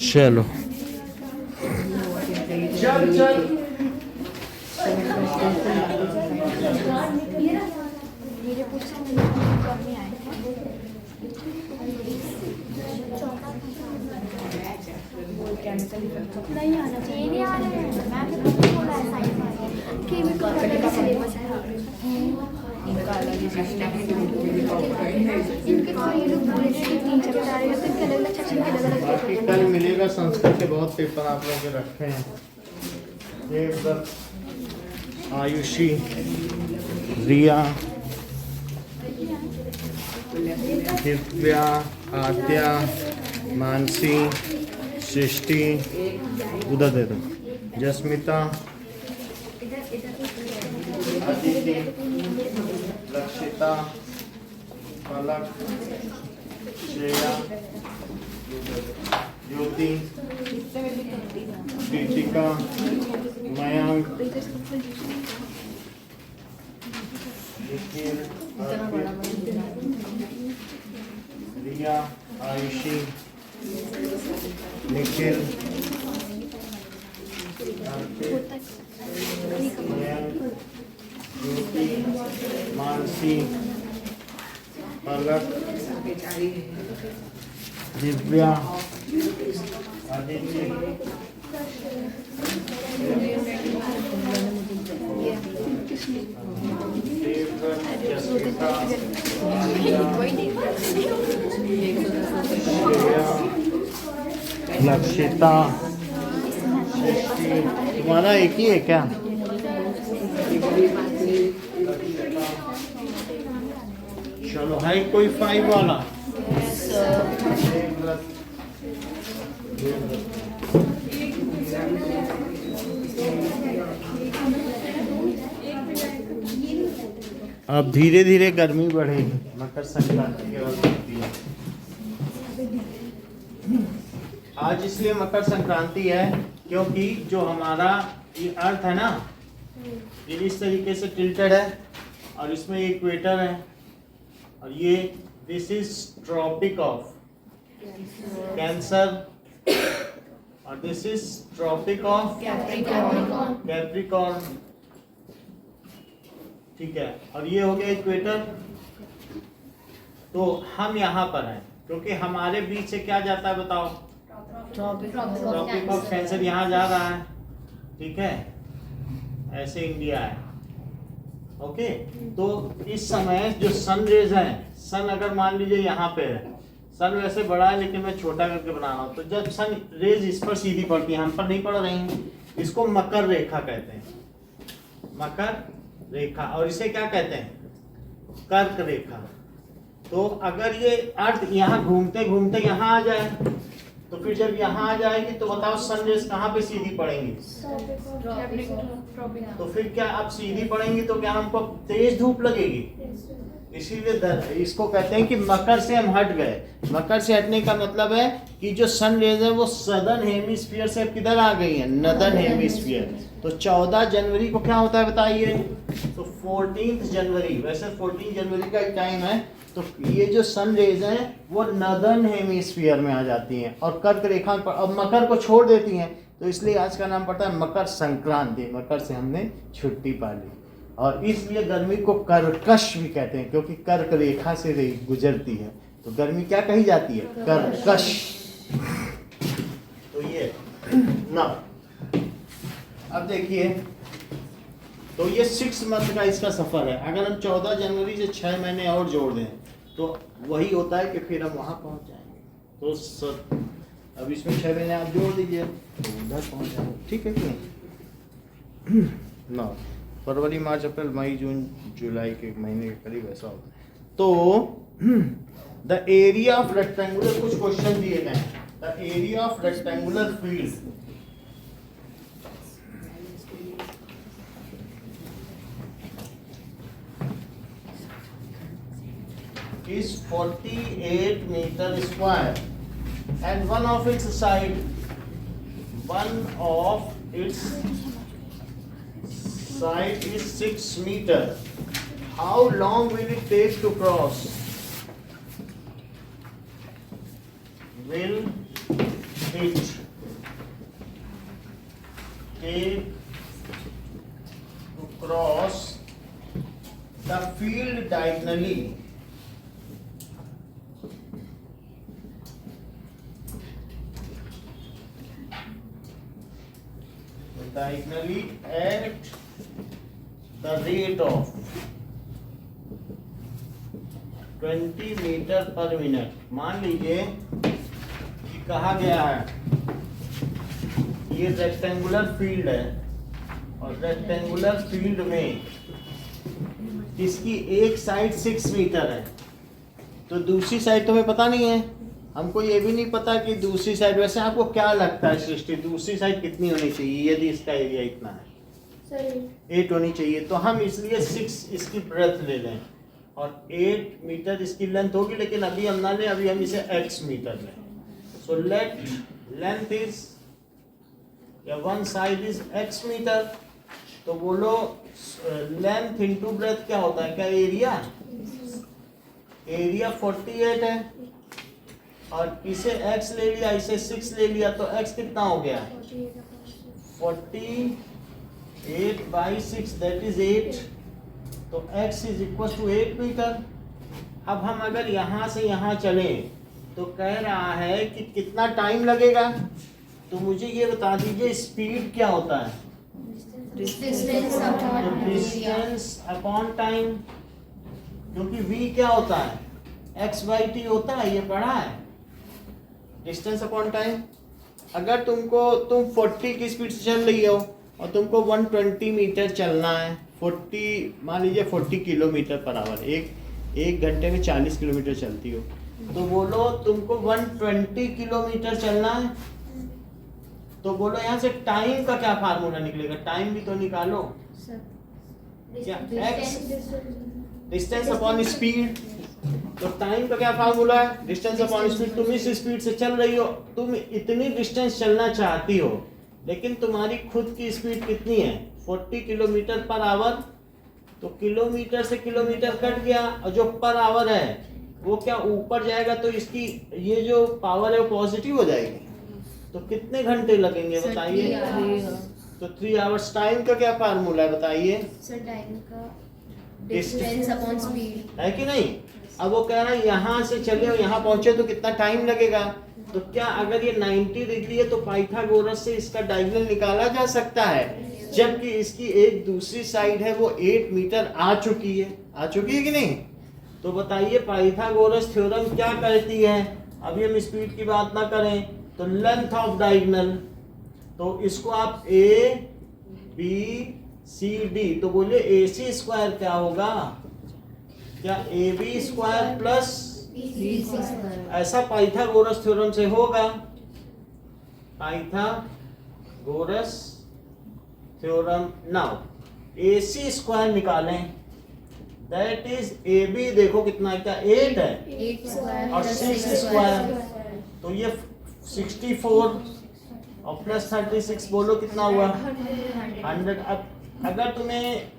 चलो चल चल नहीं आना चाहिए, नहीं आ रहे हैं। मैं भी तो बोला है साइंस में केमिकल का सिलेबस है। इनका अलग ही सिस्टम है। इनके तो ये लोग बोले थे कि 3 चैप्टर आ रहे हैं, तो इनके अलग-अलग सेक्शन के अलग-अलग बाकी पेपर कल मिलेगा। संस्कृत के बहुत पेपर आप लोगों के रखे हैं। देवदत्त, आयुषी, रिया, दिव्या, आद्या, मानसी, सृष्टि, उधर दे दो, जस्मिता, अदिति, लक्षिता, पलक, श्रेया, ज्योति, दीपिका, मयंक, निखिल, रिया, आयुषी, निखिल, ज्योति, मानसी, पलक, दिव्या, आदित्य, लक्षिता, सृष्टि। तुम्हारा एक ही है क्या? चलो है कोई 5 वाला? अब धीरे धीरे गर्मी बढ़ेगी, मकर संक्रांति के वक्त होती है। आज इसलिए मकर संक्रांति है क्योंकि जो हमारा ये अर्थ है ना, ये इस तरीके से टिल्टेड है और इसमें इक्वेटर है और ये this is Tropic of Cancer और this is Tropic of Capricorn. ठीक है, और ये हो गया इक्वेटर। तो हम यहाँ पर हैं क्योंकि हमारे बीच से क्या जाता है बताओ? ट्रॉपिक ऑफ कैंसर यहाँ जा रहा है। ठीक है, ऐसे इंडिया है। ओके, तो इस समय जो सन रेज है, सन अगर मान लीजिए यहाँ पे है, सन वैसे बड़ा है लेकिन मैं छोटा करके बना रहा हूँ। तो जब सन रेज इस पर सीधी पड़ती है, हम पर नहीं पड़ रही, इसको मकर रेखा कहते हैं, मकर रेखा। और इसे क्या कहते हैं? कर्क रेखा। तो अगर ये अर्थ यहाँ घूमते घूमते यहाँ आ जाए तो फिर जब यहाँ आ जाएगी तो बताओ सन रेज कहाँ पे सीधी पड़ेंगी? तो फिर क्या अब सीधी पड़ेंगी तो क्या हमको तेज धूप लगेगी? इसीलिए इसको कहते हैं कि मकर से हम हट गए। मकर से हटने का मतलब है कि जो सन रेज है वो सदर्न हेमिस्फीयर से किधर आ गई है? Northern hemisphere. तो 14 जनवरी को क्या होता है बताइए? तो 14 जनवरी, वैसे 14 जनवरी का एक टाइम है। तो ये जो सन रेज हैं वो नदर्न हेमिस्फीयर में आ जाती हैं और कर्क रेखा पर अब मकर को छोड़ देती हैं। तो इसलिए आज का नाम पड़ता है मकर संक्रांति। मकर से हमने छुट्टी पा ली और इसलिए गर्मी को कर्कश भी कहते हैं क्योंकि कर्क रेखा से गुजरती है। तो गर्मी क्या कही जाती है? कर्कश। तो ये ना, अब देखिए, तो ये 6 मंथ का इसका सफर है। अगर हम 14 जनवरी से 6 महीने और जोड़ दें तो वही होता है कि फिर हम वहां पहुंच जाएंगे। तो अब इसमें 6 महीने आप जोड़ दीजिए तो उधर पहुंच जाएंगे। ठीक है कि नहीं? ना, फरवरी, मार्च, अप्रैल, मई, जून, जुलाई के महीने के करीब ऐसा होता है। तो द एरिया ऑफ रेक्टेंगुलर, कुछ क्वेश्चन दिए गए हैं। The area of rectangular field is 48 meter square and one of its side is 6 meter. How long will it take to cross? Will it take to cross the field diagonally at the rate of 20 metre पर minute. मान लीजिए कि कहा गया है ये rectangular field है और रेक्टेंगुलर फील्ड में इसकी एक साइड 6 मीटर है, तो दूसरी साइड तो हमें पता नहीं है, हमको ये भी नहीं पता कि दूसरी साइड, वैसे आपको क्या लगता है सृष्टि दूसरी साइड कितनी होनी चाहिए यदि इसका एरिया इतना है? 8 होनी चाहिए, तो हम इसलिए 6 इसकी ब्रेथ ले लें और 8 मीटर इसकी लेंथ होगी, लेकिन अभी हम ना लें, अभी हम इसे x मीटर लें। सो लेट लेंथ इज या one side is x metre, तो बोलो लेंथ इंटू ब्रेथ क्या होता है? क्या एरिया? एरिया 48 है और इसे x ले लिया, इसे 6 ले लिया, तो x कितना हो गया? 48/6 दैट इज 8, तो x is equal to 8 metre. अब हम अगर यहाँ से यहाँ चलें तो कह रहा है कि कितना टाइम लगेगा, तो मुझे ये बता दीजिए स्पीड क्या होता है? डिस्टेंस अपॉन टाइम, क्योंकि v क्या होता है? x/t होता है, ये पढ़ा है, डिस्टेंस अपॉन टाइम। अगर तुम 40 की स्पीड से चल रही हो और तुमको 120 मीटर चलना है, 40 मान लीजिए 40 किलोमीटर पर आवर, एक घंटे में 40 किलोमीटर चलती हो, तो बोलो तुमको 120 किलोमीटर चलना है, तो बोलो यहाँ से टाइम का क्या फार्मूला निकलेगा? टाइम भी तो निकालो। क्या? x डिस्टेंस अपॉन स्पीड, तो टाइम का क्या फार्मूला है? Distance upon speed. तुम इस स्पीड से चल रही हो, तुम इतनी डिस्टेंस चलना चाहती हो, लेकिन तुम्हारी खुद की स्पीड कितनी है? 40 किलोमीटर पर आवर, तो किलोमीटर से किलोमीटर कट गया और जो पर आवर है वो क्या ऊपर जाएगा, तो इसकी ये जो पावर है वो पॉजिटिव हो जाएगी, तो कितने घंटे लगेंगे बताइए? तो 3 आवर्स। टाइम का क्या फार्मूला है बताइए? टाइम का डिस्टेंस अपॉन स्पीड है कि नहीं? अब वो कह रहा है यहाँ से चले और यहाँ पहुंचे तो कितना टाइम लगेगा, तो क्या अगर ये 90 डिग्री है तो पाइथागोरस से इसका डायगोनल निकाला जा सकता है, जबकि इसकी एक दूसरी साइड है वो 8 मीटर आ चुकी है कि नहीं? तो बताइए पाइथागोरस थ्योरम क्या कहती है? अभी हम स्पीड की बात ना करें, तो लेंथ ऑफ डायगोनल, तो इसको आप ABCD, तो बोलिए AC स्क्वायर क्या होगा? क्या AB स्क्वायर प्लस ऐसा पाइथागोरस थ्योरम से होगा? Pythagoras theorem. Now AC square निकालें, दैट इज AB, देखो कितना, क्या 8 है और 6 स्क्वायर, तो ये 64 और प्लस 36, बोलो कितना हुआ? 100। अब अगर तुम्हें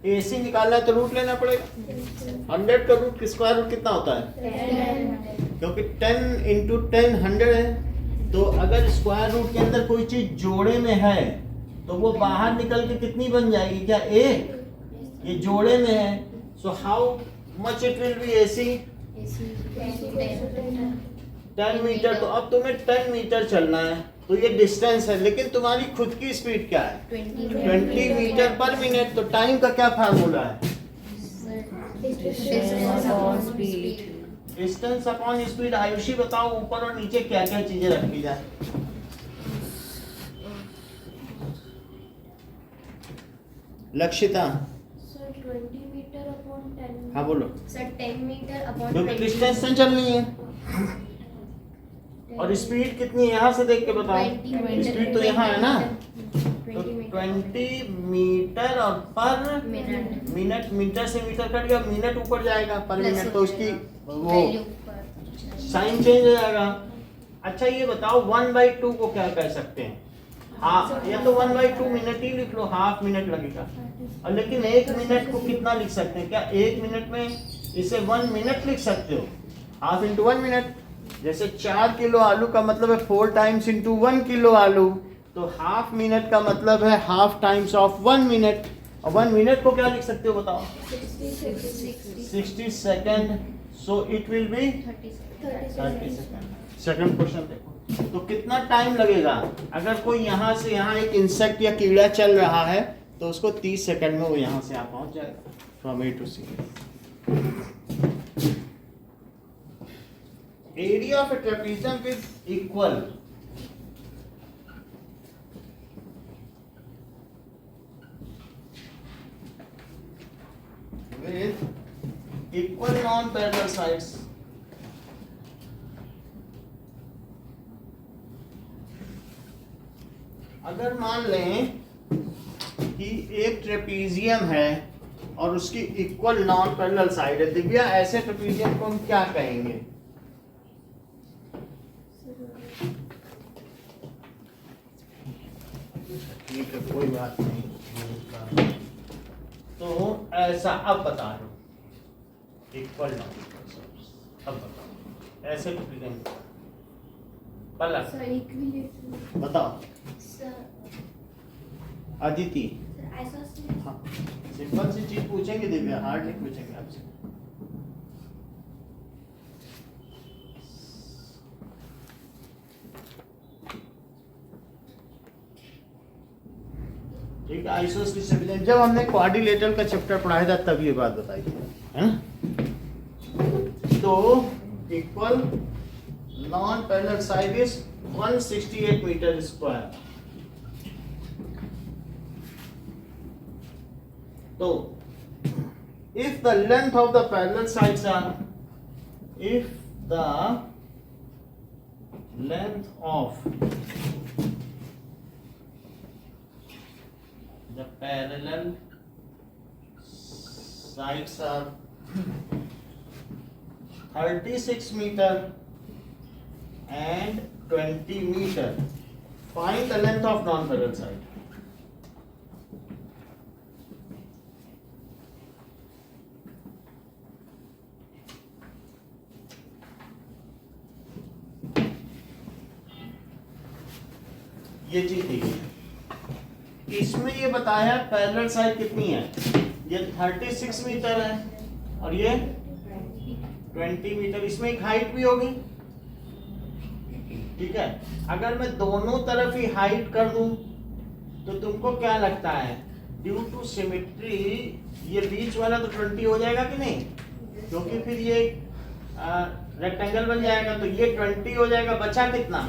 AC निकालना है तो रूट लेना पड़ेगा। 100 का रूट स्क्वायर रूट कितना होता है? 10, क्योंकि 10 इंटू 10 100 है, तो अगर स्क्वायर रूट के अंदर कोई चीज जोड़े में है तो वो बाहर निकल के कितनी बन जाएगी? क्या 1? ये जोड़े में है, so how much it will be AC? 10 metre. तो अब तुम्हें 10 मीटर चलना है, तो ये डिस्टेंस है, लेकिन तुम्हारी खुद की स्पीड क्या है? 20 मीटर पर मिनट। तो टाइम का क्या फार्मूला है? Distance upon speed. आयुषी बताओ ऊपर और नीचे क्या क्या चीजें रखी जाए? लक्षिता। Sir 20 metre upon 10। हाँ बोलो। सर 10 मीटर अपॉन क्योंकि डिस्टेंस से चलनी है और स्पीड कितनी है यहाँ से देख के बताओ। स्पीड तो यहाँ है ना, तो 20 मीटर और पर मिनट, मीटर से मीटर कट गया, मिनट ऊपर जाएगा पर मिनट, तो उसकी वो साइन चेंज हो जाएगा। अच्छा ये बताओ 1/2 को क्या कह सकते हैं? हाँ, या तो 1/2 मिनट ही लिख लो, हाफ मिनट लगेगा। और लेकिन 1 मिनट को कितना लिख सकते हैं? क्या 1 मिनट में इसे 1 मिनट लिख सकते हो? हाफ इंटू 1 मिनट, जैसे 4 किलो आलू का मतलब है 4 टाइम्स इंटू 1 किलो आलू, तो हाफ मिनट का मतलब है हाफ टाइम्स ऑफ 1 मिनट। और 1 मिनट को क्या लिख सकते हो बताओ? 60 second, so it will B 30 second. Second question देखो, तो कितना टाइम लगेगा अगर कोई यहाँ से यहाँ एक इंसेक्ट या कीड़ा चल रहा है तो उसको 30 सेकंड में वो यहाँ से आप पहुँच जाएगा from A to C. Area of a trapezium is equal with equal non-parallel sides अगर मान लें कि एक ट्रेपेजियम है और उसकी इक्वल नॉन पैरेलल साइड है, दिव्या ऐसे ट्रेपेजियम को हम क्या कहेंगे? ठीक है, कोई बात नहीं। तो ऐसा अब बता दो इक्वल नॉन इक्वल, अब बताओ ऐसे ट्रेपेजियम पलक बताओ अदिति। हाँ, सिंपल सी चीज पूछेंगे दिव्या, हार्ड नहीं पूछेंगे आपसे। ठीक है, आइसोसलीस ट्रेपेजियम जब हमने क्वाड्रिलेटरल का चैप्टर पढ़ाया था तब ये बात बताई है ना। तो equal non parallel side is 168 metre square. तो if the length of the parallel sides are, if the length of the parallel sides are 36 meter and 20 meter, find the length of non-parallel side. ये चीज देखिए, इसमें ये बताया parallel side कितनी है, ये 36 मीटर है और ये 20 मीटर, इसमें एक हाइट भी होगी। ठीक है, अगर मैं दोनों तरफ ही हाइट कर दूं तो तुमको क्या लगता है, ड्यू टू सिमेट्री ये बीच वाला तो 20 हो जाएगा कि नहीं, क्योंकि फिर ये रेक्टेंगल बन जाएगा तो ये 20 हो जाएगा। बचा कितना,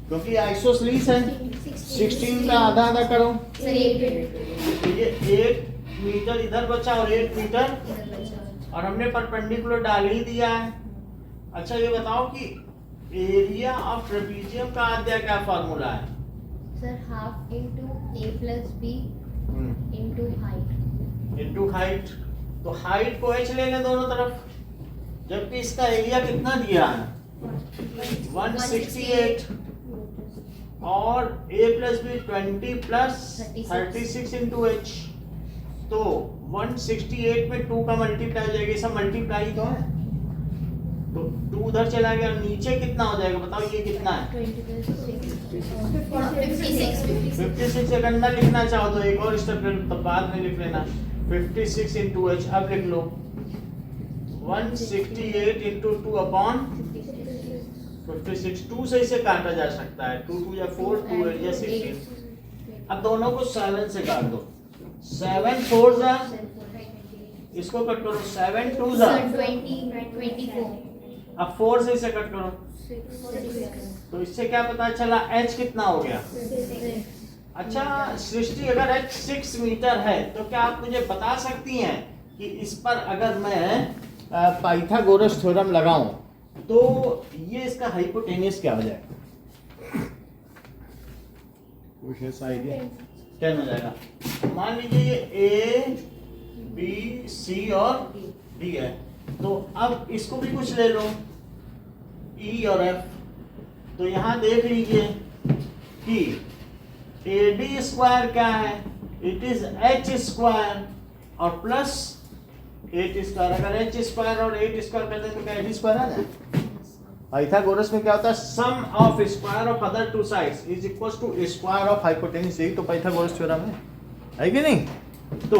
क्योंकि आइसोसलीस है 16 का आधा आधा करो, तो ये 8 मीटर इधर बचा और 8 मीटर, और हमने परपेंडिकुलर डाल ही दिया है। अच्छा ये बताओ कि एरिया ऑफ ट्रेपेजियम का आद्या क्या फार्मूला है? Sir half into a plus b into height. Into height, तो हाइट को h ले लें दोनों तरफ, जबकि इसका एरिया कितना दिया है 168 और a plus B 20 plus 36 into H, तो 168 में 2 का मल्टीप्लाई हो जाएगा, सब मल्टीप्लाई तो है, तो 2 उधर चला गया, नीचे कितना हो जाएगा बताओ, ये कितना है 56। अगर ना लिखना चाहो तो एक और स्टेप ले लो, तो बाद में लिख लेना 56 इंटू एच। अब लिख लो 168 इंटू 2 अपॉन 56, 2 से इसे काटा जा सकता है, 2 2 या 4, 2 8 या 16। अब दोनों को 7 से काट दो, 7 4 जा, इसको कट करो 7 2 जा, 24। अब 4 से इसे कट करो, तो इससे क्या पता चला h कितना हो गया। अच्छा सृष्टि, अगर h 6 मीटर है तो क्या आप मुझे बता सकती हैं कि इस पर अगर मैं पाइथागोरस थ्योरम लगाऊं तो ये इसका हाइपोटेन्यूस क्या हो जाएगा? कुछ ऐसा आइडिया 10 हो जाएगा। मान लीजिए ये A B C और D है, तो अब इसको भी कुछ ले लो E और F, तो यहाँ देख लीजिए कि AD स्क्वायर क्या है, इट इज H स्क्वायर और प्लस 8 स्क्वायर। अगर H स्क्वायर और 8 स्क्वायर करते हैं तो क्या 8 स्क्वायर आ जाए? पाइथागोरस में क्या होता है, sum of square of other two sides is equal to square of hypotenuse. यही तो पाइथागोरस थ्योरम है कि नहीं? तो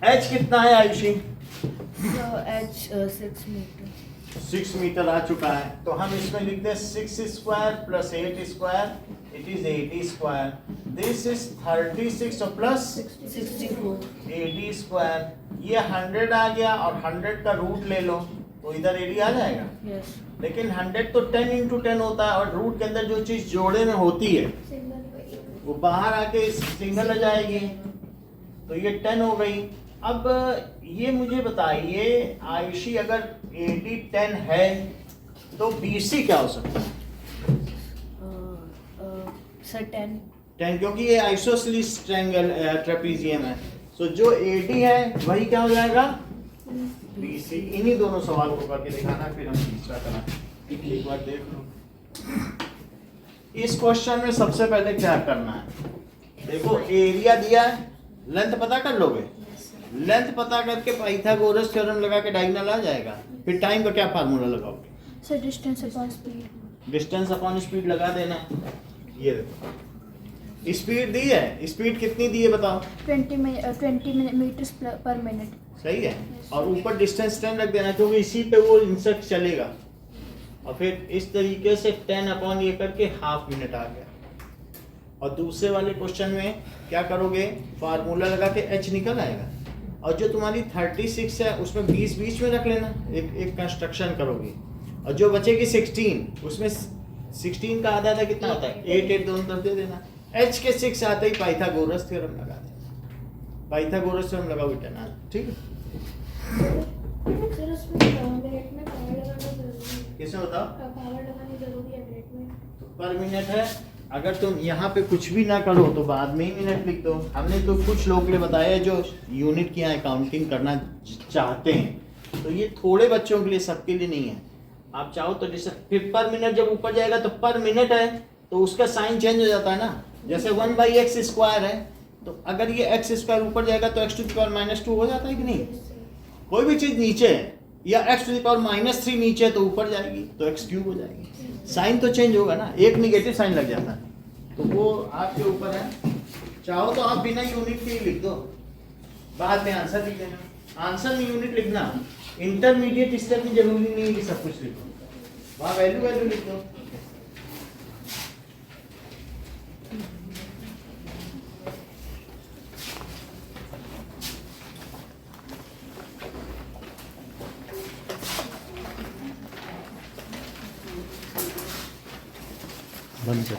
h कितना है आयुषी? H 6 metre. 6 मीटर आ चुका है, तो हम इसमें लिखते हैं 6 square plus 8 square, it is 80 square. This is 36 और प्लस 64 80 स्क्वायर। ये 100 आ गया और 100 का रूट ले लो तो इधर 80 आ जाएगा। यस। लेकिन 100 तो 10 into 10 होता है और रूट के अंदर जो चीज जोड़े में होती है वो बाहर आके सिंगल आ जाएगी, तो ये 10 हो गई। अब ये मुझे बताइए आयुषी, अगर AD 10 है तो BC क्या हो सकता है? सर 10, क्योंकि ये आइसोसेलेस ट्रायंगल ट्रेपेजियम है, सो जो AD है वही क्या हो जाएगा? BC। इन्हीं दोनों सवाल को करके दिखाना, फिर हम तीसरा करना। एक बार देख लो इस क्वेश्चन में सबसे पहले क्या करना है। देखो एरिया दिया है, लेंथ पता कर लोगे, लेंथ पता करके पाइथागोरस थ्योरम लगा के डायगोनल आ जाएगा। फिर टाइम का क्या फार्मूला लगाओगे? Sir distance upon speed. Distance upon speed लगा देना। ये देखो स्पीड दी है, स्पीड कितनी दी है बताओ? 20 मीटर्स पर मिनट। सही है, और ऊपर डिस्टेंस 10 रख देना क्योंकि इसी पे वो इंसर्ट चलेगा। और फिर इस तरीके से 10 अपॉन ये करके हाफ मिनट आ गया। और दूसरे वाले क्वेश्चन में क्या करोगे? फार्मूला लगा के h निकल आएगा, और जो तुम्हारी 36 है उसमें 20 बीच में रख लेना, एक कंस्ट्रक्शन करोगे। और जो बचेगी 16, उसमें 16 का आधा कितना होता है? 8 दोनों तरफ दे देना। h के 6 आते ही पाइथागोरस थ्योरम लगा देना। पाइथागोरस थ्योरम लगाओ बेटा, ठीक है? सर उसमें मिनट में पावर लगाना जरूरी है। किसमें बताओ? पावर लगानी जरूरी है मिनट में। तो पर मिनट है, अगर तुम यहाँ पे कुछ भी ना करो तो बाद में ही मिनट लिख दो। हमने तो कुछ लोग के लिए बताया जो यूनिट की अकाउंटिंग करना चाहते हैं, तो ये थोड़े बच्चों के लिए, सबके लिए नहीं है। आप चाहो तो फिर पर मिनट जब ऊपर जाएगा तो पर मिनट है तो उसका साइन चेंज हो जाता है ना। जैसे 1/x स्क्वायर है, तो अगर ये x स्क्वायर ऊपर जाएगा तो x⁻² हो जाता है कि नहीं? कोई भी चीज नीचे है या x⁻³ नीचे है तो ऊपर जाएगी तो x³ हो जाएगी। साइन तो चेंज होगा ना, एक निगेटिव साइन लग जाता है, तो वो आपके ऊपर है। चाहो तो आप बिना यूनिट के ही लिख दो, बाद में आंसर लिख देना। आंसर में यूनिट लिखना, इंटरमीडिएट स्टेप में जरूरी नहीं है कि सब कुछ लिखो, वहाँ वैल्यू लिख दो। बंद कर।